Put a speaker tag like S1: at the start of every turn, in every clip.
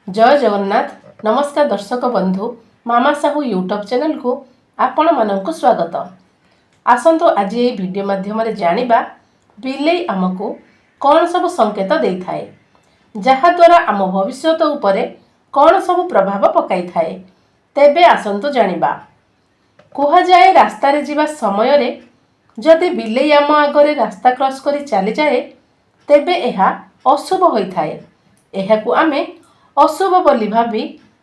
S1: जय जगन्नाथ। नमस्कार दर्शक बंधु, मामा साहू यूट्यूब चैनल को आपण मानक स्वागत। आसंतु आज ये वीडियो माध्यम जानिबा बिलेई आमको कौन सब संकेत दे थाए, जहाद्वारा आम भविष्यत उपरे कौन सब प्रभाव पकाई थाए। तेबे आसंतु जानिबा। कुहा जाए रास्ता रे जीवा समय रे जदि बिलेई आम आगरे रास्ता क्रॉस करी चली जाए तेबे एहा अशुभ होई थाए। एहाकु आमे अशुभ बोली भावी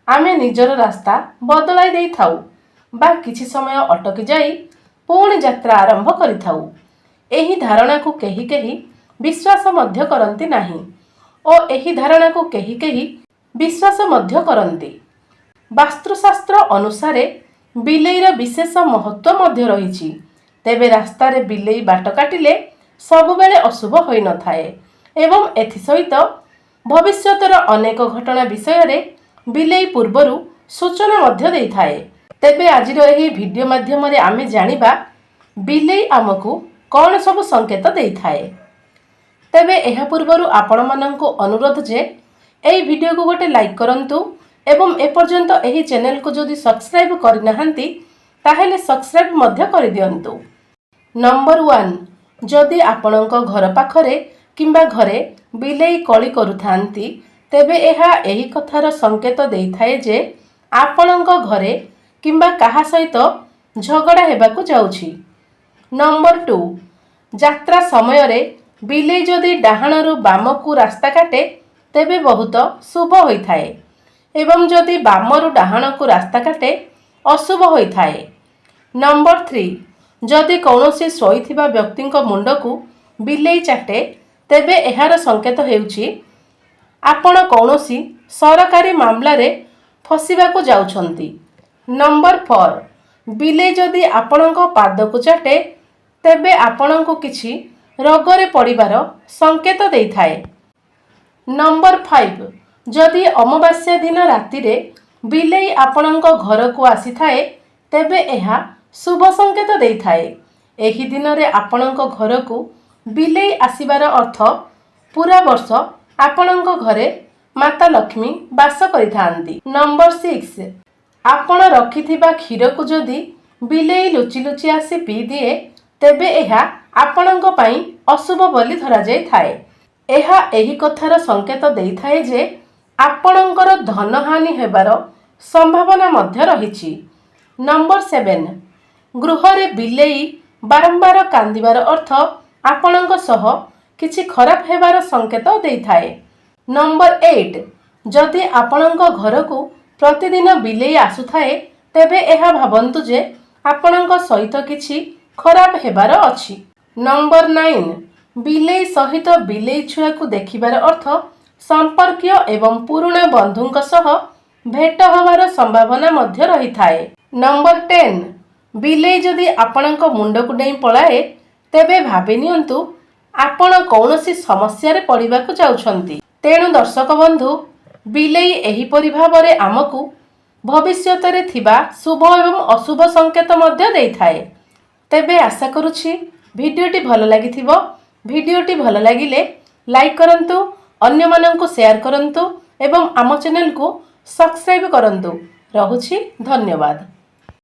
S1: आमे निजर रास्ता बदलाई दे थाउ बा किछि समय अटकी जाई पुणी यात्रा आरंभ करि थाउ। एही धारणा को केही केही विश्वास मध्य करंती नाही ओ एही धारणा को केही केही विश्वास मध्य करंती। वास्तुशास्त्र अनुसारे बिलेईर विशेष महत्व मध्य रहिछि। तेबे रास्ता रे बिलेई बाट काटिले सबुबेले अशुभ होई न थाए एवं एथि सहित भविष्यतर अनेक घटना विषय रे बिलेई पूर्वरु सूचना मध्य देई थाए। तेबे आजिर एही वीडियो माध्यम रे आमे जानिबा बिलेई आमको कौन सब संकेत देई थाए। तेबे एहा पूर्वरु आपण माननको अनुरोध जे एही वीडियो को गोटे लाइक करंतु एवं एपर्यंत एही चैनल को जदि सब्सक्राइब करि नाहंती ताहेले सब्सक्राइब मध्य करि दियंतु। नंबर 1, जदि आपणको घर पाखरे किंबा घरे बिलेई कली करुथांती तेबे एहा एही कथार संकेत देई थाए जे आपणको घरे किंबा काहा सहित झगड़ा हेबाकु जाउछि। नंबर 2, यात्रा समय रे बिलेई जदि डाहाणरु बामकु रास्ता काटे तेबे बहुत शुभ होई थाए एवं जदि बामरु डाहाणकु रास्ता काटे अशुभ होई थाए। नंबर 3, जदि कौनसी सोईथिबा व्यक्तिंको मुंडकु बिलेई चाटे तेबे एहार संकेत हेउछि आपण कौनसी सरकारी मामला रे फसिबाकु जाउछंती। नंबर 4, बिलेई जदि आपणको पादकु चाटे तेबे आपणको किछि रोगरे पड़िबार संकेत देई थाए। नंबर 5, जदि अमावास्या दिन राति रे बिलेई आपणको घर को आसी थाए तेबे एहा शुभ संकेत देई थाए। एही दिन रे आपणको घर को बिलेई आसीबार अर्थ पूरा वर्ष आपणको घरे माता लक्ष्मी वास करिथांती। नंबर 6, आपण रखिथिबा क्षीर को जदि बिलेई लुचि लुचि आसी पी दिए तेबे एहा आपणको पई अशुभ बोली धरा जाई थाए। एहा एही कथार संकेत देई थाए जे आपणकर धन हानि हेबार संभावना मध्य रहिछि। नंबर 7, गृह रे बिलेई बारंबार कांदिबार अर्थ आपणको सह किछि खराब हेबार संकेत देई थाए। नंबर 8, जदि आपणको घर को प्रतिदिन बिलेई आसुथाए तेबे एहा भाबंतु जे आपणको सहित किछि खराब हेबार अछि। नंबर 9, बिलेई सहित बिलेई छुआ को देखिबार अर्थ संपर्कीय एवं पुराना बंधुंक सह भेट होबार संभावना मध्य रही थाए। नंबर 10, बिलेई जदि आपणको मुंड को डेई पलाए तेबे भाबि नियंतु आपण कौनसी समस्या रे पड़िबाकु जाउछंती। तेणु दर्शक बंधु, बिलेई एही परि भाबरे आमकु भविष्यत रे थिबा शुभ एवं अशुभ संकेत मध्य देई थाए। तेबे आशा करूछि वीडियोटी भल लागिथिबो। वीडियोटी भल लागिले लाइक करंतु, अन्य माननकु शेयर करंतु एवं आम चैनल को सब्सक्राइब करंतु। रहुछि धन्यवाद।